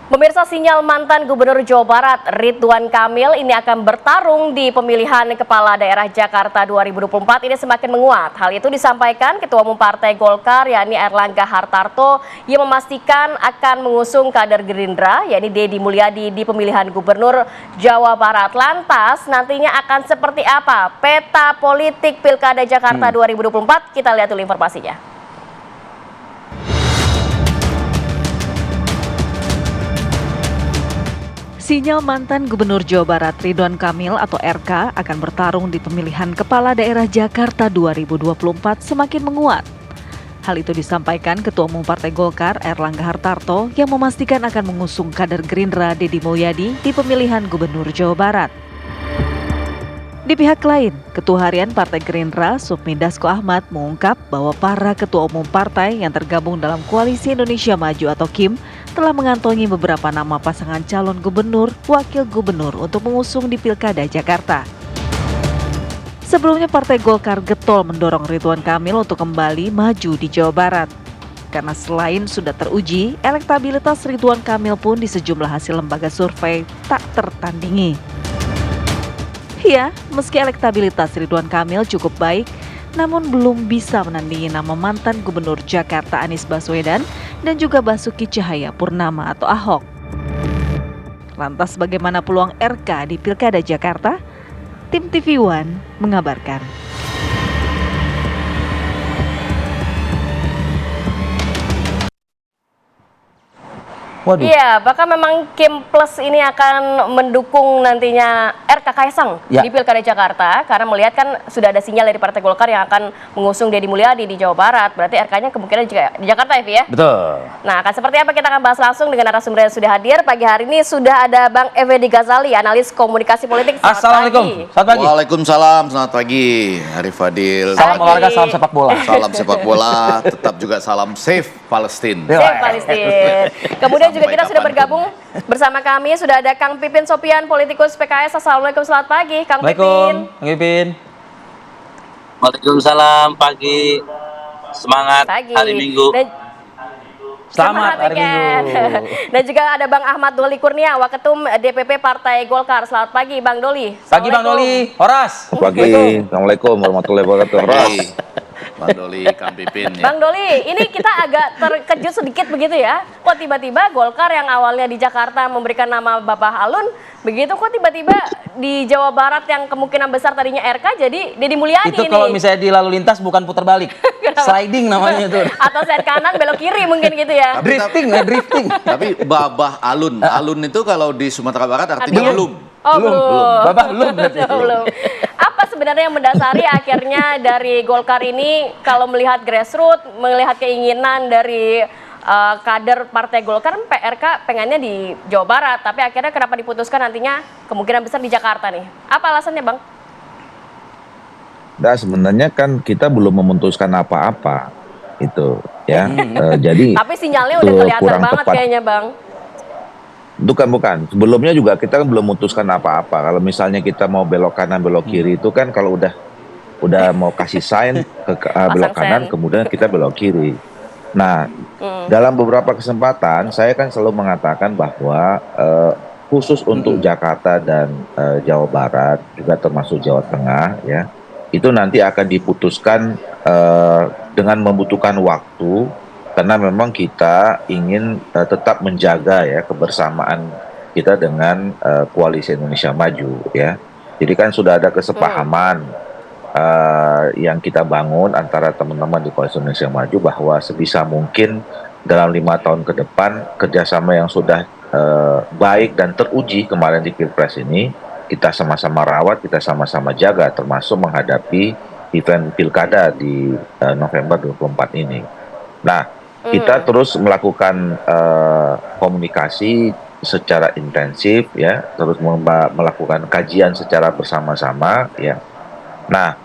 Pemirsa, sinyal mantan Gubernur Jawa Barat Ridwan Kamil ini akan bertarung di pemilihan Kepala Daerah Jakarta 2024 ini semakin menguat. Hal itu disampaikan Ketua Umum Partai Golkar yakni Erlangga Hartarto yang memastikan akan mengusung kader Gerindra yakni Deddy Mulyadi di pemilihan Gubernur Jawa Barat. Lantas nantinya akan seperti apa peta politik Pilkada Jakarta 2024? Kita lihat dulu informasinya. Sinyal mantan Gubernur Jawa Barat Ridwan Kamil atau RK akan bertarung di pemilihan Kepala Daerah Jakarta 2024 semakin menguat. Hal itu disampaikan Ketua Umum Partai Golkar Erlangga Hartarto yang memastikan akan mengusung kader Gerindra Deddy Mulyadi di pemilihan Gubernur Jawa Barat. Di pihak lain, Ketua Harian Partai Gerindra Sufmi Dasko Ahmad mengungkap bahwa para ketua umum partai yang tergabung dalam Koalisi Indonesia Maju atau KIM telah mengantongi beberapa nama pasangan calon gubernur, wakil gubernur untuk mengusung di Pilkada Jakarta. Sebelumnya Partai Golkar getol mendorong Ridwan Kamil untuk kembali maju di Jawa Barat. Karena selain sudah teruji, elektabilitas Ridwan Kamil pun di sejumlah hasil lembaga survei tak tertandingi. Ya, meski elektabilitas Ridwan Kamil cukup baik, namun belum bisa menandingi nama mantan Gubernur Jakarta Anies Baswedan dan juga Basuki Cahayapurnama atau Ahok. Lantas bagaimana peluang RK di Pilkada Jakarta? Tim TV One mengabarkan. Waduh. Iya, bahkan memang Kim Plus ini akan mendukung nantinya RK Kaisang di Pilkada Jakarta karena melihat kan sudah ada sinyal dari Partai Golkar yang akan mengusung Deddy Mulyadi di Jawa Barat. Berarti RK-nya kemungkinan juga di Jakarta ya, Betul. Nah, akan seperti apa kita akan bahas langsung dengan narasumber yang sudah hadir. Pagi hari ini sudah ada Bang Effendi Ghazali, analis komunikasi politik. Assalamualaikum. Selamat pagi. Waalaikumsalam, selamat pagi Arif Fadil. Salam olahraga, salam sepak bola. Salam sepak bola, tetap juga salam safe Palestine. Safe Palestine. Kemudian juga kita sudah bergabung bersama kami, sudah ada Kang Pipin Sopian, politikus PKS. Assalamualaikum, selamat pagi Kang Pipin. Kang Pipin. Waalaikumsalam, pagi. Semangat Pagi. hari Minggu. Selamat hari weekend. Minggu. Dan juga ada Bang Ahmad Doli Kurnia, Waketum DPP Partai Golkar. Selamat pagi Bang Doli. Pagi Bang Doli. Horas. Pagi, Assalamualaikum warahmatullahi wabarakatuh. Pagi, Bang Doli, Kang Pipin ya. Bang Doli, ini kita agak terkejut sedikit begitu ya. Kok tiba-tiba Golkar yang awalnya di Jakarta memberikan nama Bapak Alun, begitu kok tiba-tiba di Jawa Barat yang kemungkinan besar tadinya RK jadi Deddy Mulyadi Itu ini. kalau misalnya di lalu lintas bukan putar balik. Sliding namanya itu. Atau set kanan belok kiri mungkin gitu ya. Drifting. Tapi Babah Alun, Alun itu kalau di Sumatera Barat artinya belum. Oh, belum. Babah belum berarti. Belum. Apa sebenarnya yang mendasari akhirnya dari Golkar ini kalau melihat grassroots, melihat keinginan dari kader Partai Golkar, PRK pengennya di Jawa Barat, tapi akhirnya kenapa diputuskan nantinya kemungkinan besar di Jakarta nih? Apa alasannya, Bang? Nah, sebenarnya kan kita belum memutuskan apa-apa itu ya. Jadi Tapi sinyalnya udah itu kelihatan kurang banget tepat. kayaknya, Bang. Bukan. Sebelumnya juga kita kan belum memutuskan apa-apa. Kalau misalnya kita mau belok kanan, belok kiri itu kan kalau udah mau kasih sign ke belok kanan, sen. kemudian kita belok kiri. Nah, dalam beberapa kesempatan saya kan selalu mengatakan bahwa khusus untuk Jakarta dan Jawa Barat juga termasuk Jawa Tengah ya, itu nanti akan diputuskan dengan membutuhkan waktu. Karena memang kita ingin tetap menjaga ya kebersamaan kita dengan Koalisi Indonesia Maju ya. Jadi kan sudah ada kesepahaman yang kita bangun antara teman-teman di Koalisi Indonesia Maju bahwa sebisa mungkin dalam 5 tahun ke depan kerjasama yang sudah baik dan teruji kemarin di Pilpres ini kita sama-sama rawat, kita sama-sama jaga termasuk menghadapi event Pilkada di November 24 ini. Nah, kita terus melakukan komunikasi secara intensif ya, terus melakukan kajian secara bersama-sama ya. Nah,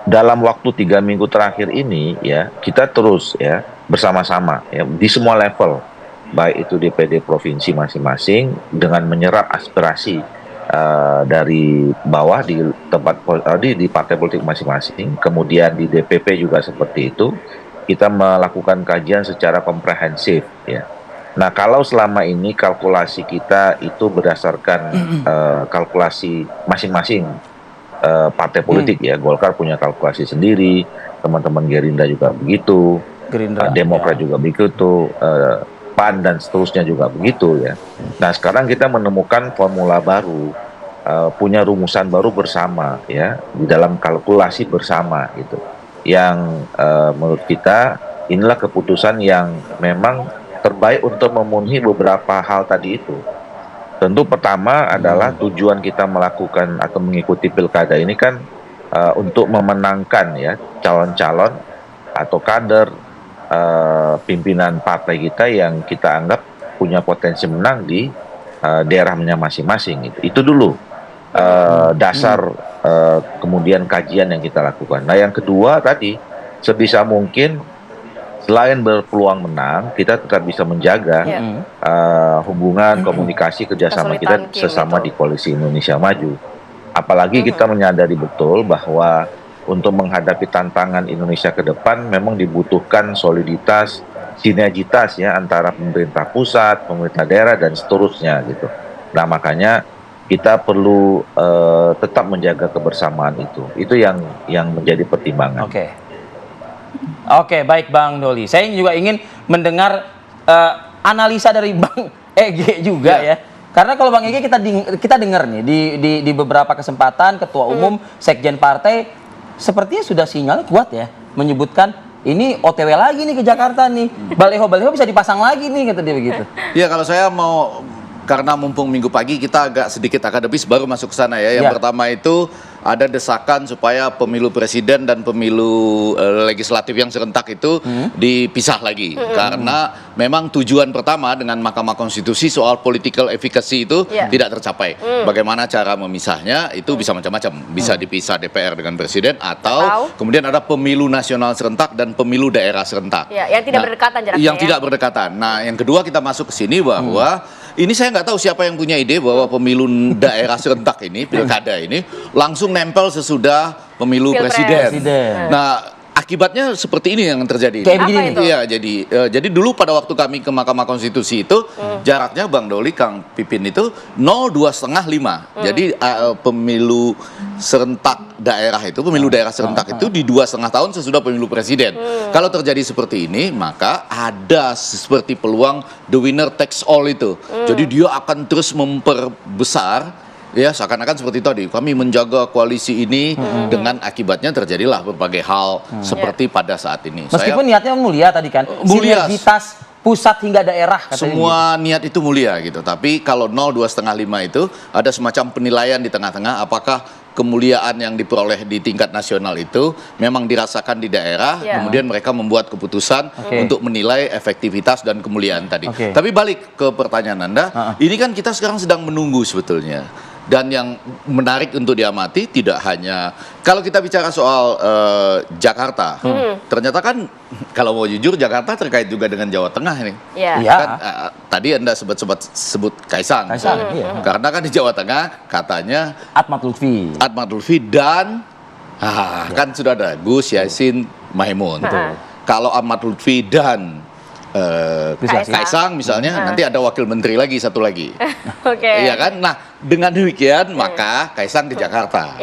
dalam waktu 3 minggu terakhir ini ya, kita terus ya bersama-sama ya di semua level, baik itu DPD provinsi masing-masing dengan menyerap aspirasi dari bawah di tempat di partai politik masing-masing, kemudian di DPP juga seperti itu. Kita melakukan kajian secara komprehensif ya. Nah, kalau selama ini kalkulasi kita itu berdasarkan kalkulasi masing-masing partai politik ya, Golkar punya kalkulasi sendiri, teman-teman Gerindra juga begitu, Demokrat juga begitu, PAN dan seterusnya juga begitu ya. Nah, sekarang kita menemukan formula baru, punya rumusan baru bersama ya di dalam kalkulasi bersama gitu. Yang menurut kita inilah keputusan yang memang terbaik untuk memenuhi beberapa hal tadi itu. Tentu pertama adalah tujuan kita melakukan atau mengikuti pilkada ini kan untuk memenangkan ya calon-calon atau kader pimpinan partai kita yang kita anggap punya potensi menang di daerahnya masing-masing. Itu dulu dasar kemudian kajian yang kita lakukan. Nah, yang kedua tadi sebisa mungkin selain berpeluang menang, kita tetap bisa menjaga hubungan, komunikasi, kerjasama kita sesama di Koalisi Indonesia Maju. Apalagi kita menyadari betul bahwa untuk menghadapi tantangan Indonesia ke depan memang dibutuhkan soliditas, sinergitas ya antara pemerintah pusat, pemerintah daerah dan seterusnya gitu. Nah, makanya kita perlu tetap menjaga kebersamaan itu. Itu yang menjadi pertimbangan. Oke, baik Bang Doli. Saya juga ingin mendengar analisa dari Bang Ege juga ya. Karena kalau Bang Ege kita dengar nih di beberapa kesempatan ketua umum, sekjen partai sepertinya sudah sinyalnya kuat ya, menyebutkan ini OTW lagi nih ke Jakarta nih. Baleho-baleho bisa dipasang lagi nih, kata dia begitu. Ya, kalau saya mau, karena mumpung minggu pagi kita agak sedikit akademis baru masuk ke sana ya. Yang pertama itu ada desakan supaya pemilu presiden dan pemilu legislatif yang serentak itu dipisah lagi. Karena memang tujuan pertama dengan Mahkamah Konstitusi soal political efficacy itu tidak tercapai. Bagaimana cara memisahnya itu bisa macam-macam. Bisa dipisah DPR dengan presiden atau kemudian ada pemilu nasional serentak dan pemilu daerah serentak. Ya, yang tidak berdekatan jaraknya. Yang tidak berdekatan. Nah, yang kedua kita masuk ke sini bahwa ini saya nggak tahu siapa yang punya ide bahwa pemilu daerah serentak ini, pilkada ini, langsung nempel sesudah pemilu presiden. Nah, akibatnya seperti ini yang terjadi. Kayak begini nih. Iya, jadi dulu pada waktu kami ke Mahkamah Konstitusi itu jaraknya Bang Doli, Kang Pipin itu 0,2,5. Jadi pemilu serentak daerah itu, pemilu daerah serentak itu di 2,5 tahun sesudah pemilu presiden. Kalau terjadi seperti ini, maka ada seperti peluang the winner takes all itu. Jadi dia akan terus memperbesar. Ya, seakan-akan seperti tadi, kami menjaga koalisi ini dengan akibatnya terjadilah berbagai hal seperti pada saat ini. Meskipun niatnya mulia tadi kan, mulia, sinergitas pusat hingga daerah. Semua gitu. Niat itu mulia gitu, tapi kalau 0,2,5 itu ada semacam penilaian di tengah-tengah apakah kemuliaan yang diperoleh di tingkat nasional itu memang dirasakan di daerah, kemudian mereka membuat keputusan untuk menilai efektivitas dan kemuliaan tadi. Tapi balik ke pertanyaan Anda, ini kan kita sekarang sedang menunggu sebetulnya. Dan yang menarik untuk diamati tidak hanya kalau kita bicara soal Jakarta, ternyata kan kalau mau jujur Jakarta terkait juga dengan Jawa Tengah ini. Kan, tadi Anda sebut Kaisang. Karena kan di Jawa Tengah katanya Ahmad Lutfi dan kan sudah ada Gus Yassin Maimun. Kalau Ahmad Lutfi dan Kaisang misalnya, nanti ada wakil menteri lagi satu lagi. Iya kan? Nah, dengan demikian maka Kaisang ke Jakarta.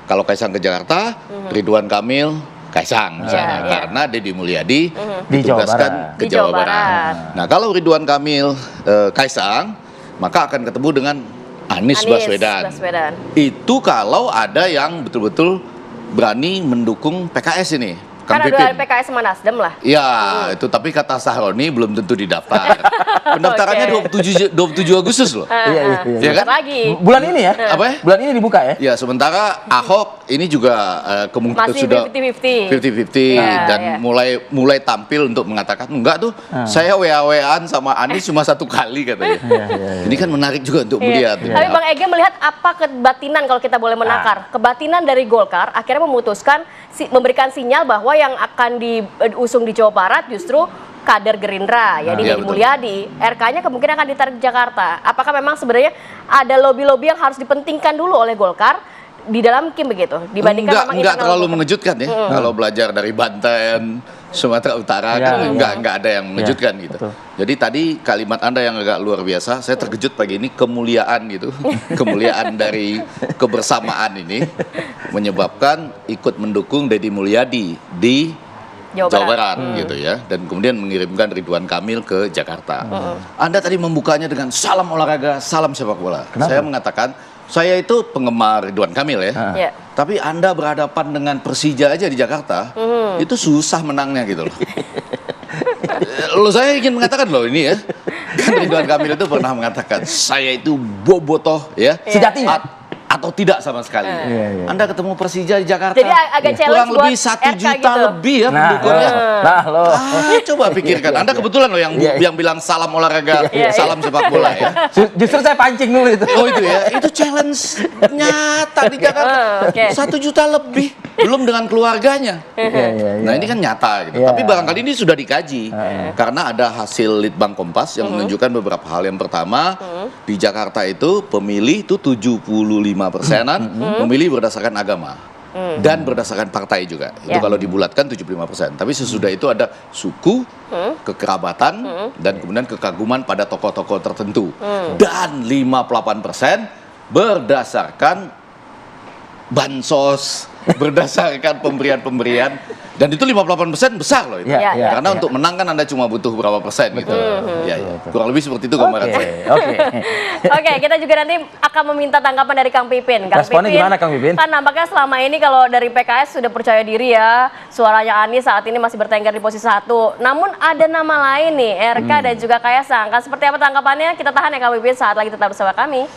Kalau Kaisang ke Jakarta, Ridwan Kamil Kaisang misalnya, karena Deddy Mulyadi ditugaskan ke Jawa Barat. Nah, kalau Ridwan Kamil Kaisang, maka akan ketemu dengan Anies Baswedan. Itu kalau ada yang betul-betul berani mendukung PKS ini. Kan ada PKS sama Nasdem lah. Ya, itu tapi kata Sahroni belum tentu didaftar. Pendaftarannya 27 Agustus loh. Iya kan? Lagi. Bulan ini ya? Apa ya? Bulan ini dibuka ya? Ya, sementara Ahok ini juga kemungkinan sudah 50-50 dan mulai tampil untuk mengatakan enggak tuh, saya WA-WAan sama Anies cuma satu kali katanya. Ini kan menarik juga untuk melihat. Tapi Bang Ege melihat apa kebatinan kalau kita boleh menakar? Kebatinan dari Golkar akhirnya memutuskan memberikan sinyal bahwa yang akan diusung di Jawa Barat justru kader Gerindra, ya Deddy Mulyadi. RK-nya kemungkinan akan ditarik ke Jakarta. Apakah memang sebenarnya ada lobby-lobby yang harus dipentingkan dulu oleh Golkar di dalam Kim begitu? Dibandingkan enggak terlalu mengejutkan ya. Kalau belajar dari Banten, Sumatera Utara Ya, kan nggak ada yang mengejutkan Ya, gitu. betul. Jadi tadi kalimat Anda yang agak luar biasa, saya terkejut pagi ini kemuliaan gitu, kemuliaan dari kebersamaan ini menyebabkan ikut mendukung Deddy Mulyadi di Jawa Barat gitu ya, dan kemudian mengirimkan Ridwan Kamil ke Jakarta. Anda tadi membukanya dengan salam olahraga, salam sepak bola. Saya mengatakan saya itu penggemar Ridwan Kamil ya. Ya. Tapi Anda berhadapan dengan Persija aja di Jakarta, itu susah menangnya gitu loh. Loh, saya ingin mengatakan loh ini ya, kan Ridwan Kamil itu pernah mengatakan saya itu bobotoh ya, Sejati ya? atau tidak sama sekali. Anda ketemu Persija di Jakarta, Jadi agak challenge kurang buat lebih 1 RK juta gitu. lebih ya Nah, pendukungnya. loh. Coba pikirkan, Anda kebetulan loh yang bilang salam olahraga, salam sepak bola ya. Justru saya pancing dulu itu. Oh itu ya, itu challenge nyata di Jakarta. Oke. 1 juta lebih, belum dengan keluarganya. Nah ini kan nyata gitu. Iya. Tapi barangkali ini sudah dikaji. Karena ada hasil Litbang Kompas yang menunjukkan beberapa hal. Yang pertama, di Jakarta itu pemilih itu 75%-an memilih berdasarkan agama. Dan berdasarkan partai juga. Itu Ya. kalau dibulatkan 75%. Tapi sesudah itu ada suku, kekerabatan, dan kemudian kekaguman pada tokoh-tokoh tertentu. Dan 58% berdasarkan bansos, berdasarkan pemberian-pemberian. Dan itu 58% besar loh itu. Ya, ya, Karena untuk menang kan Anda cuma butuh berapa persen gitu. Ya, ya. Kurang lebih seperti itu gambaran saya. Oke. Oke, kita juga nanti akan meminta tanggapan dari Kang Pipin. Responnya gimana, Kang Pipin? Kan nampaknya selama ini kalau dari PKS sudah percaya diri ya, suaranya Anies saat ini masih bertengger di posisi 1. Namun ada nama lain nih, RK dan juga Kaisang. Kan seperti apa tanggapannya? Kita tahan ya Kang Pipin, saat lagi tetap bersama kami.